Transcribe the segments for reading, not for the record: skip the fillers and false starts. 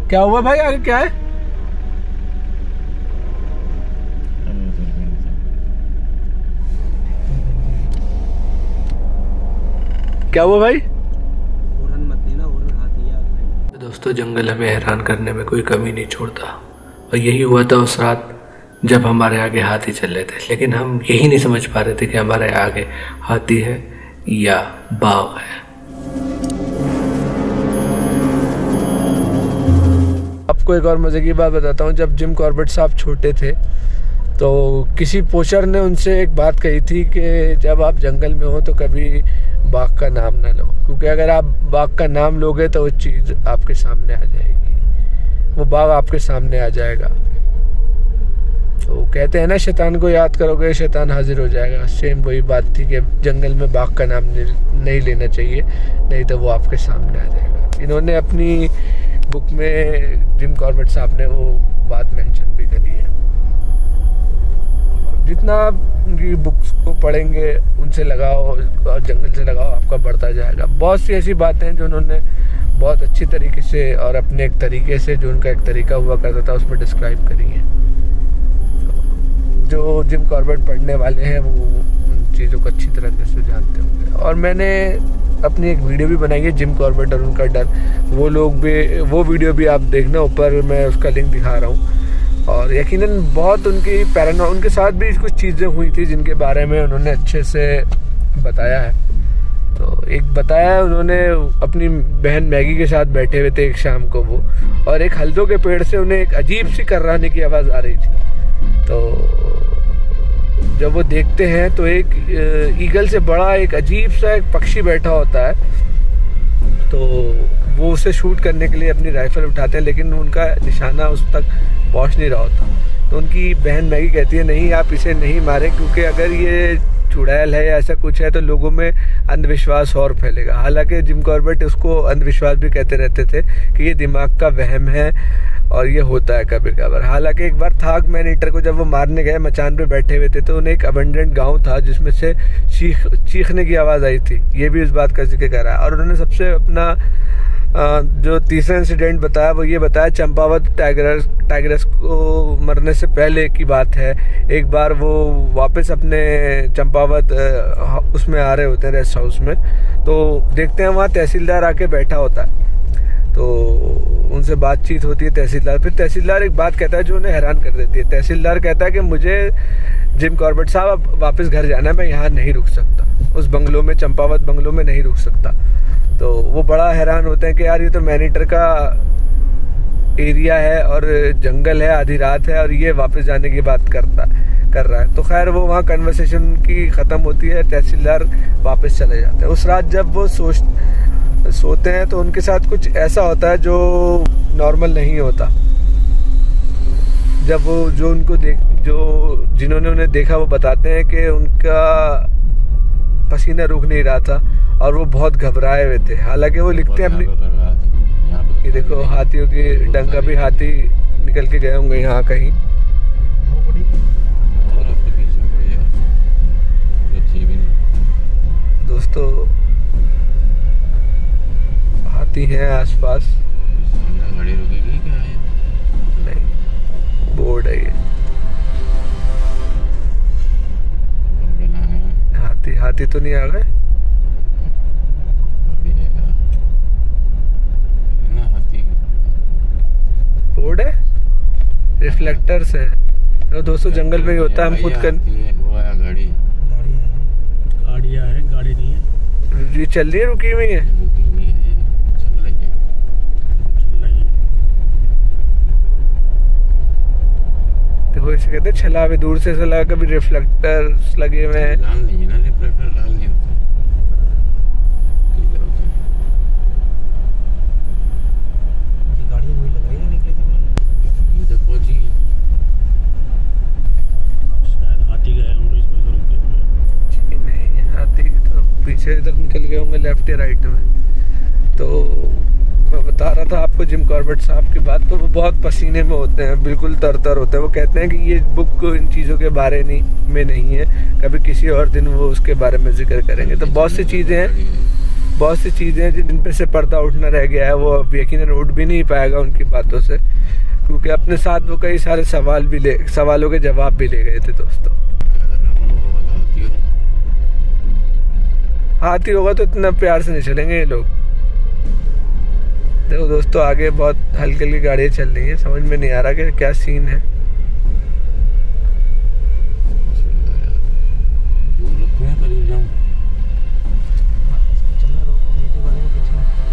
क्या हुआ भाई, आगे क्या है? क्या हुआ भाई? हॉर्न मत देना, हॉर्न हाथी है। दोस्तों, जंगल हमें हैरान करने में कोई कमी नहीं छोड़ता, और यही हुआ था उस रात जब हमारे आगे हाथी चल रहे थे। लेकिन हम यही नहीं समझ पा रहे थे कि हमारे आगे हाथी है या बाघ है। आपको एक और मजे की बात बताता हूँ। जब जिम कॉर्बेट साहब छोटे थे तो किसी पोचर ने उनसे एक बात कही थी कि जब आप जंगल में हो तो कभी बाघ का नाम ना लो, क्योंकि अगर आप बाघ का नाम लोगे तो वो चीज़ आपके सामने आ जाएगी, वो बाघ आपके सामने आ जाएगा। तो कहते हैं ना, शैतान को याद करोगे शैतान हाजिर हो जाएगा। सेम वही बात थी कि जंगल में बाघ का नाम नहीं लेना चाहिए, नहीं तो वो आपके सामने आ जाएगा। इन्होंने अपनी बुक में, जिम कॉर्बेट साहब ने वो बात मेंशन भी करी है। जितना आप उनकी बुक्स को पढ़ेंगे, उनसे लगाओ और जंगल से लगाओ, आपका बढ़ता जाएगा। बहुत सी ऐसी बातें हैं जो उन्होंने बहुत अच्छी तरीके से और अपने एक तरीके से, जो उनका एक तरीका हुआ करता था, उसमें डिस्क्राइब करी है। जो जिम कॉर्बेट पढ़ने वाले हैं वो उन चीज़ों को अच्छी तरीके से जानते होंगे। और मैंने अपनी एक वीडियो भी बनाई है, जिम कॉर्बेट और उनका डर। वो वीडियो भी आप देखना, ऊपर मैं उसका लिंक दिखा रहा हूँ। और यकीनन बहुत उनके साथ भी कुछ चीज़ें हुई थी जिनके बारे में उन्होंने अच्छे से बताया है। तो एक बताया, उन्होंने अपनी बहन मैगी के साथ बैठे हुए थे एक शाम को वो, और एक हल्दों के पेड़ से उन्हें एक अजीब सी कर्राने की आवाज़ आ रही थी। तो जब वो देखते हैं तो एक ईगल से बड़ा एक अजीब सा एक पक्षी बैठा होता है। तो वो उसे शूट करने के लिए अपनी राइफल उठाते हैं, लेकिन उनका निशाना उस तक पहुंच नहीं रहा होता। तो उनकी बहन मैगी कहती है, नहीं आप इसे नहीं मारे, क्योंकि अगर ये चुड़ैल है या ऐसा कुछ है तो लोगों में अंधविश्वास और फैलेगा। हालांकि जिम कॉर्बेट उसको अंधविश्वास भी कहते रहते थे कि ये दिमाग का वहम है और ये होता है कभी कभार। हालांकि एक बार थाग मैन ईटर को जब वो मारने गए, मचान पे बैठे हुए थे, तो उन्हें एक अबंडेंट गांव था जिसमें से चीखने की आवाज़ आई थी। ये भी इस बात का जिक्र करा। और उन्होंने सबसे अपना जो तीसरा इंसिडेंट बताया वो ये बताया, चंपावत टाइगरस को मरने से पहले की बात है। एक बार वो वापस अपने चंपावत उसमें आ रहे होते हैं, रेस्ट हाउस में, तो देखते हैं वहाँ तहसीलदार आके बैठा होता है। तो उनसे बातचीत होती है तहसीलदार। फिर तहसीलदार एक बात कहता है जो उन्हें हैरान कर देती है। तहसीलदार कहता है कि मुझे जिम कॉर्बेट साहब अब वापस घर जाना है, मैं यहाँ नहीं रुक सकता, उस बंगलों में, चंपावत बंगलों में नहीं रुक सकता। तो वो बड़ा हैरान होते हैं कि यार ये तो मैनीटर का एरिया है और जंगल है, आधी रात है, और ये वापस जाने की बात कर रहा है। तो खैर वो वहाँ कन्वर्सेशन की ख़त्म होती है, तहसीलदार वापस चले जाते हैं। उस रात जब वो सोते हैं तो उनके साथ कुछ ऐसा होता है जो नॉर्मल नहीं होता। जब वो जिन्होंने उन्हें देखा वो बताते हैं कि उनका पसीना रुक नहीं रहा था और वो बहुत घबराए हुए थे। हालांकि वो लिखते हैं अपनी, ये देखो हाथियों की डंका भी, हाथी निकल के गए होंगे यहाँ कहीं। दोस्तों हाथी हैं आसपास। गाड़ी रुकेगी क्या? नहीं, बोर्ड है ये। हाथी तो नहीं आ गए? बोर्ड है, रिफ्लेक्टर्स है। तो दोस्तों जंगल में ही होता है, हम खुद कर वो है गाड़ी नहीं है। ये चल रही है, रुकी हुई है, चल रही है। देखो इसे कहते हैं छलावे, दूर से ऐसा लगा कभी रिफ्लेक्टर्स लगे हुए हैं। लाल नहीं है ना, रिफ्लेक्टर लाल नहीं होता। ये गाड़ियां वही लग रही है, निकली थी ये तक पहुंची है। शायद हाथी गए होंगे इसमें से रुके हुए। नहीं, हाथी तो पीछे इधर निकल गए होंगे, लेफ्ट या राइट में। तो मैं बता रहा था आपको जिम कॉर्बेट साहब की बात, तो वो बहुत पसीने में होते हैं, बिल्कुल तर होते हैं। वो कहते हैं कि ये बुक इन चीज़ों के बारे में नहीं है, कभी किसी और दिन वो उसके बारे में जिक्र करेंगे। तो बहुत सी चीज़ें हैं जिन पे से पर्दा उठना रह गया है, वो अब यकीनन उठ भी नहीं पाएगा उनकी बातों से, क्योंकि अपने साथ वो कई सारे सवालों के जवाब भी ले गए थे दोस्तों। हाथी होगा तो इतना प्यार से नहीं चलेंगे ये लोग। देखो दोस्तों, आगे बहुत हल्की हल्की गाड़ियाँ चल रही हैं, समझ में नहीं आ रहा कि क्या सीन है।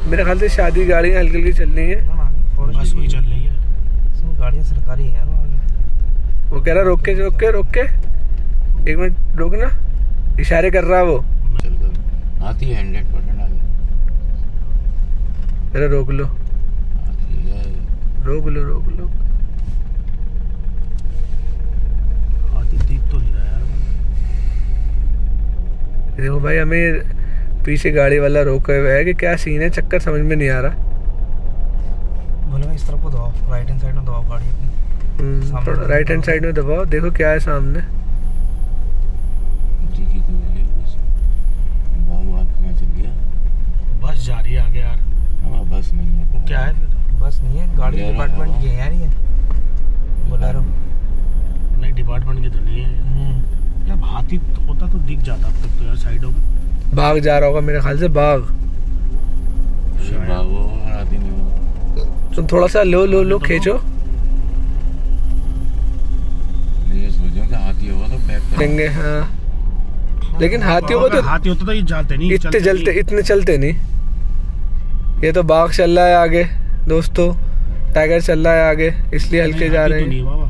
मेरे ख्याल से शादी गाड़ियाँ हल्की हल्की चल रही हैं। बस वही चल रही है, इसमें गाड़ियाँ सरकारी हैं ना आगे। वो कह रहा रोक के 1 मिनट रोकना, इशारे कर रहा वो। आती है 100% आगे। अरे रोक लो, रोक लो। आती दिख तो नहीं रहा यार। देखो भाई, हमें पीछे गाड़ी वाला रोके हुए है कि क्या सीन है, चक्कर समझ में नहीं आ रहा। बोले मैं इस तरफ को दबाओ, राइट हैंड साइड में दबाओ गाड़ी अपनी। थोड़ा राइट हैंड साइड में दबाओ, देखो क्या है सामने। बस जा रही है आगे यार। बस नहीं है, वो क्या है फिर? बस नहीं है, गाड़ी डिपार्टमेंट की है यार ये। बोलेरो नहीं, डिपार्टमेंट की तो नहीं है यार। हाथी होता तो दिख जाता अब तक तो यार साइडों में। बाघ जा रहा होगा मेरे ख्याल से, बाघ। हाथी नहीं होगा। तुम थोड़ा सा लो खींचो। ये सोचो कि हाथी होगा तो बैक लेंगे। हाँ, लेकिन हाथी होगा तो हाथी होता तो ये जाते नहीं, इतने चलते नहीं। ये तो बाघ चल रहा है आगे दोस्तों, टाइगर चल रहा है आगे, इसलिए हल्के जा रहे हैं। नहीं बाबा,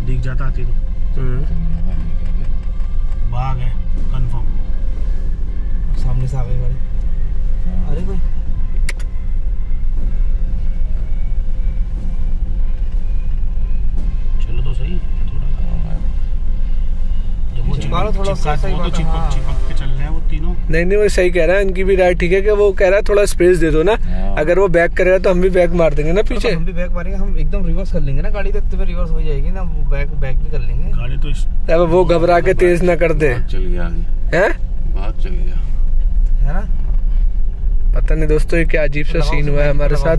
दिख जाता हाथी तो। बाघ है कंफर्म। सामने से आ गई गाड़ी। अरे कोई चलो तो सही चिपक के चल रहे हैं वो तीनों। नहीं वो सही कह रहा है, इनकी भी राय ठीक है कि वो कह रहा है थोड़ा स्पेस दे दो ना। अगर वो बैक करेगा तो हम भी बैक मार देंगे ना पीछे। हम भी बैक मारेंगे, हम एकदम रिवर्स कर लेंगे ना गाड़ी, तो पे रिवर्स हो जाएगी ना, बैक भी कर लेंगे गाड़ी तो। अब वो घबरा के तेज ना कर दे। चल गया आगे, हैं बात चल गया है ना। पता नहीं दोस्तों ये क्या अजीब सा सीन हुआ है हमारे साथ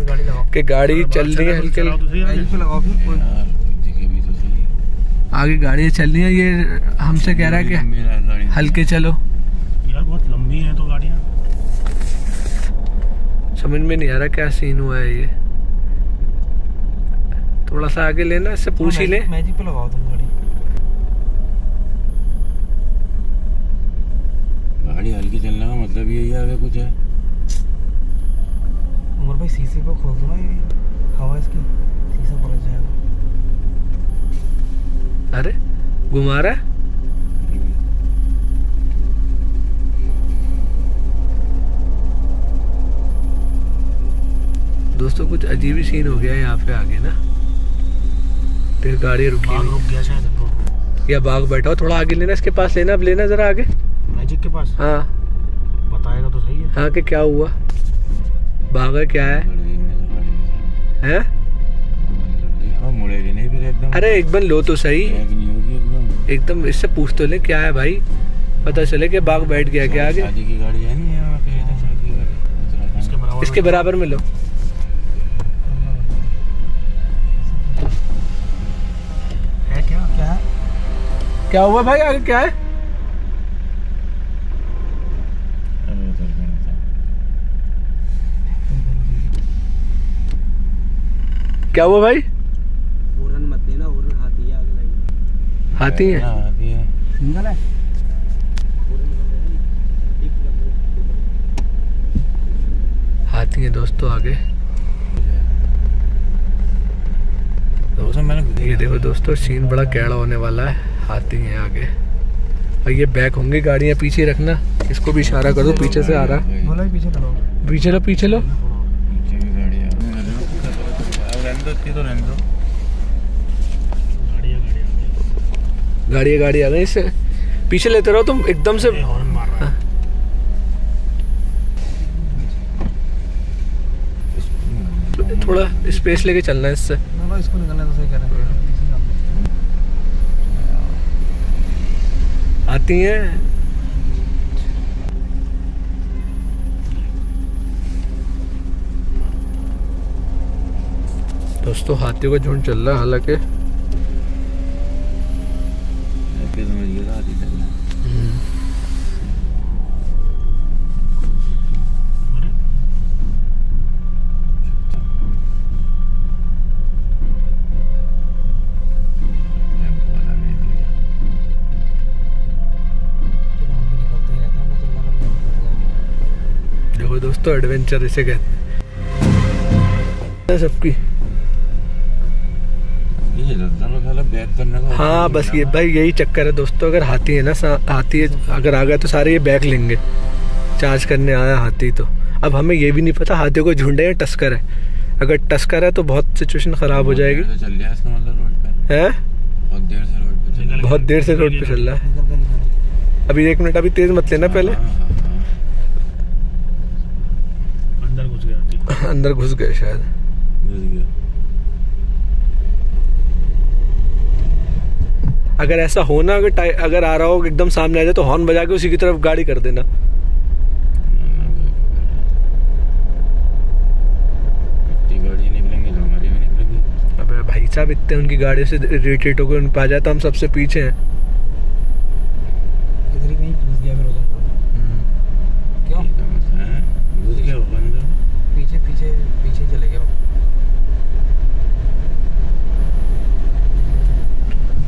कि गाड़ी चल रही है हल्के आगे गाड़ियाँ चल रही है। ये हमसे कह रहा है कि हल्के चलो यार, बहुत लंबी है तो गाड़ियाँ। समझ में नहीं आ रहा क्या सीन हुआ है। ये थोड़ा सा आगे लेना, इससे पूछ ही ले। मैजिक पे लगाओ तुम गाड़ी हल्की चलने का मतलब यही है, आगे कुछ है। उमर भाई शीशे पे खोल दो ना, ये हवा इसकी शीशा पलट जाएगा। अरे घुमा रहा है। दोस्तों कुछ अजीब ही सीन हो गया है यहाँ पे आगे ना। तो गाड़ी रुक गया शायद, या बाघ बैठा हो। थोड़ा आगे लेना, इसके पास लेना, अब लेना जरा आगे मैजिक के पास। हाँ बताएगा तो सही है। हाँ कि क्या हुआ, बाघ है क्या है? मुड़ेगी नहीं फिर एकदम। अरे एकदम लो तो सही, नहीं होगी एकदम। इससे पूछ तो ले क्या है भाई, पता चले कि बाघ बैठ गया क्या आगे। शादी की गाड़ी है नहीं है, इसके बराबर में लो। है क्या है? क्या हुआ भाई, आगे क्या है? क्या हुआ भाई? हॉर्न मत देना, हॉर्न हाथी है आगे लगी। हाथी है? हाथी है। सिंगल है। हाथी है दोस्तों आगे। ये देखो दोस्तों, सीन बड़ा कैड़ा होने वाला है। हाथी है आगे और ये बैक होंगे गाड़ियाँ, पीछे रखना। इसको भी इशारा कर दो, पीछे से आ रहा है। बोला पीछे लो, पीछे लो, पीछे लो। पीछे भी गाड़ियाँ तो रहने दो। गाड़ी आ गई, इससे पीछे लेते रहो तुम एकदम से। हॉर्न मार रहा है। थोड़ा स्पेस लेके चलना है इससे। ना इसको निकलने तो सही कह रहे हैं। आती हैं दोस्तों, हाथियों का झुंड चल रहा है हालांकि। देखो दोस्तों, एडवेंचर इसे कहते हैं सबकी। हाँ बस ये भाई यही चक्कर है दोस्तों। अगर हाथी है ना, हाथी अगर आ गया तो सारे ये बैग लेंगे। चार्ज करने आया हाथी तो। अब हमें ये भी नहीं पता हाथियों को झुंड है या टस्कर है। अगर टस्कर है तो बहुत सिचुएशन खराब हो जाएगी। है बहुत देर से रोड पे चल रहा है। अभी 1 मिनट, अभी तेज मत लेना पहले। अंदर घुस गए शायद। अगर ऐसा हो ना, अगर आ रहा हो एकदम सामने आ जाए तो हॉर्न बजा के उसी की तरफ गाड़ी कर देना। गाड़ी निकलेंगे तो हमारी भी निकलेंगी। अबे भाई साहब, इतने उनकी गाड़ी से इरिटेट होकर उन पे आ जाए तो हम सबसे पीछे हैं। इधर ही कहीं घुस गया फिर उधर। क्यों घुस गया वो अंदर। पीछे पीछे पीछे चले गया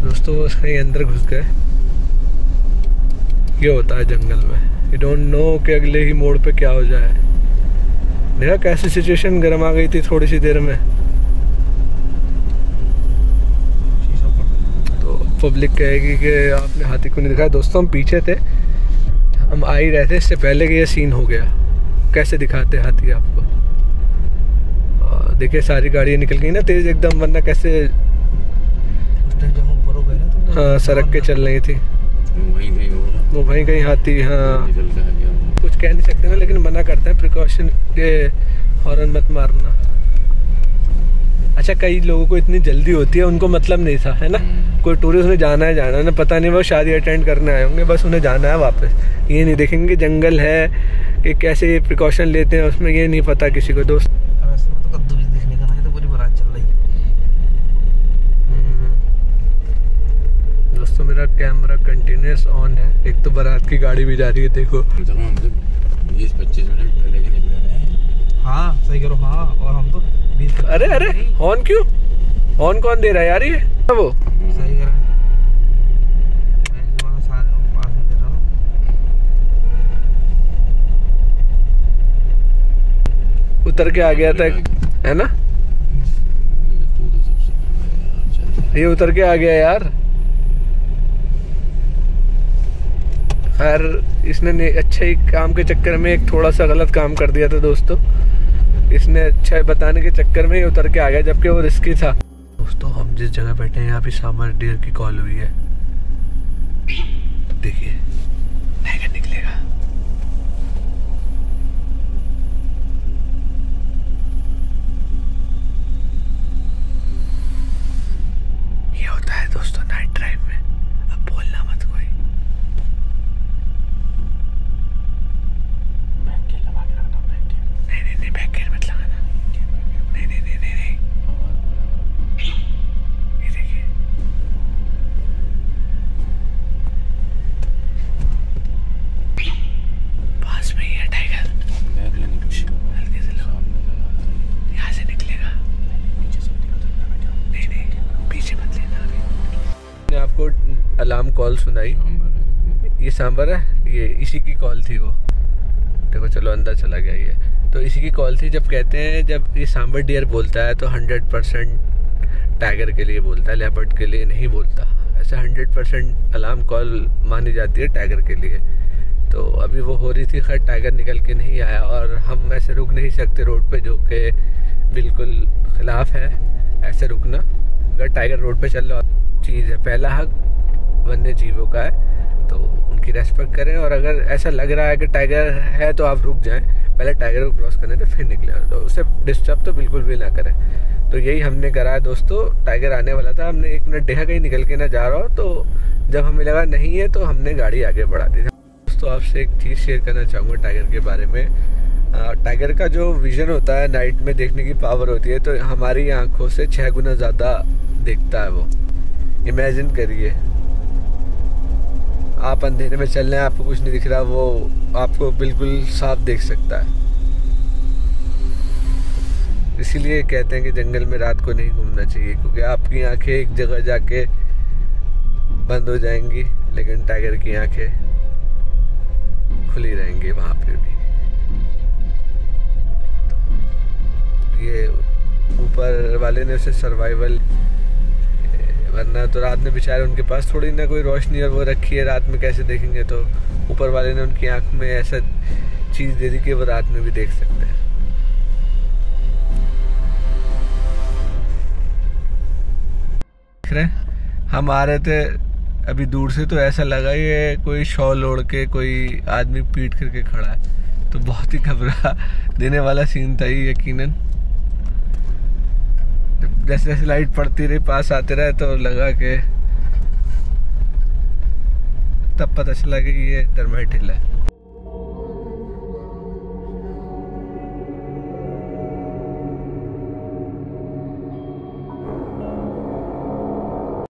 दोस्तों। कहीं अंदर घुस गए। ये होता है जंगल में। यू डोंट नो कि अगले ही मोड़ पे क्या हो जाए। देखा कैसी सिचुएशन गर्म आ गई थी थोड़ी सी देर में। तो पब्लिक कहेगी कि आपने हाथी को नहीं दिखाया। दोस्तों हम पीछे थे, हम आ ही रहे थे इससे पहले कि ये सीन हो गया। कैसे दिखाते हाथी आपको। देखिए सारी गाड़ियाँ निकल गई ना तेज एकदम, वरना कैसे। हाँ सड़क के चल रही थी। वो वहीं कहीं हाथी। हाँ कुछ कह नहीं सकते ना, लेकिन मना करते हैं प्रिकॉशन के, हॉर्न मत मारना। अच्छा, कई लोगों को इतनी जल्दी होती है, उनको मतलब नहीं था, है ना। कोई टूरिस्ट ने जाना है पता नहीं, वो शादी अटेंड करने आए होंगे, बस उन्हें जाना है वापस। ये नहीं देखेंगे जंगल है कि कैसे प्रिकॉशन लेते हैं उसमें, ये नहीं पता किसी को। दोस्त कद्दू भी दिखने का नहीं, तो पूरी बारात चल रही है। दोस्तों मेरा कैमरा कंटिन्यूस ऑन है। एक तो बारात की गाड़ी भी जा रही है, देखो। 20-25 मिनट पहले के निकले हैं। हाँ सही करो। हाँ और हम तो 20। अरे हॉर्न क्यों? हॉर्न कौन दे रहा है यार? ये वो सही कर रहे हैं। मैं तुम्हारा साथ पास में दे रहा हूँ। उतर के आ गया था, है ना। ये उतर के आ गया यार। खैर इसने अच्छे ही काम के चक्कर में एक थोड़ा सा गलत काम कर दिया था दोस्तों। इसने अच्छा बताने के चक्कर में ही उतर के आ गया, जबकि वो रिस्की था। दोस्तों हम जिस जगह बैठे हैं यहाँ पे सांबर डियर की कॉल हुई है। देखिए टाइगर निकलेगा। ये होता है दोस्तों नाइट ड्राइव में। अब बोलना मत कोई। नहीं बैक गियर मत लगाना। नहीं। ये देखिए पास में ही है टाइगर। हल्के से लो, यहाँ से निकलेगा। नहीं पीछे मत लेना। मैंने आपको अलार्म कॉल सुनाई, ये सांबर है, ये इसी की कॉल थी। वो देखो, चलो अंदर चला गया ये। तो इसी की कॉल थी। जब कहते हैं, जब ये सांबर डियर बोलता है तो 100% टाइगर के लिए बोलता है, लेपर्ड के लिए नहीं बोलता। ऐसा 100% अलार्म कॉल मानी जाती है टाइगर के लिए। तो अभी वो हो रही थी, खैर टाइगर निकल के नहीं आया। और हम ऐसे रुक नहीं सकते रोड पे, जो कि बिल्कुल खिलाफ है ऐसे रुकना। अगर टाइगर रोड पे चल रहा चीज़ है, पहला हक वन्य जीवों का है। तो उनकी रेस्पेक्ट करें। और अगर ऐसा लग रहा है कि टाइगर है तो आप रुक जाएं, पहले टाइगर को क्रॉस करने तो फिर निकले, तो उसे डिस्टर्ब तो बिल्कुल भी ना करें। तो यही हमने करा है दोस्तों। टाइगर आने वाला था, हमने 1 मिनट देखा कहीं निकल के ना जा रहा हो, तो जब हमें लगा नहीं है तो हमने गाड़ी आगे बढ़ा दी। दोस्तों आपसे एक चीज़ शेयर करना चाहूँगा टाइगर के बारे में। टाइगर का जो विज़न होता है, नाइट में देखने की पावर होती है, तो हमारी आँखों से 6 गुना ज़्यादा देखता है वो। इमेजिन करिए आप अंधेरे में चल रहे हैं, आपको कुछ नहीं दिख रहा, वो आपको बिल्कुल साफ देख सकता है। इसीलिए कहते हैं कि जंगल में रात को नहीं घूमना चाहिए, क्योंकि आपकी आंखें एक जगह जाके बंद हो जाएंगी, लेकिन टाइगर की आंखें खुली रहेंगी वहाँ पे भी। तो ये ऊपर वाले ने उसे सर्वाइवल, वरना तो रात में बेचारे उनके पास थोड़ी ना कोई रोशनी और वो रखी है, रात में कैसे देखेंगे। तो ऊपर वाले ने उनकी आंख में ऐसा चीज़ दे दी कि वो रात में भी देख सकते हैं। देख रहे हम आ रहे थे अभी दूर से, तो ऐसा लगा ये कोई शॉल ओढ़ के कोई आदमी पीट करके खड़ा है, तो बहुत ही घबरा देने वाला सीन था ये यकीनन। जैसे जैसे लाइट पड़ती रही, पास आते रहे, तो लगा कि तब पता चला कि ये टर्माइट हिल है।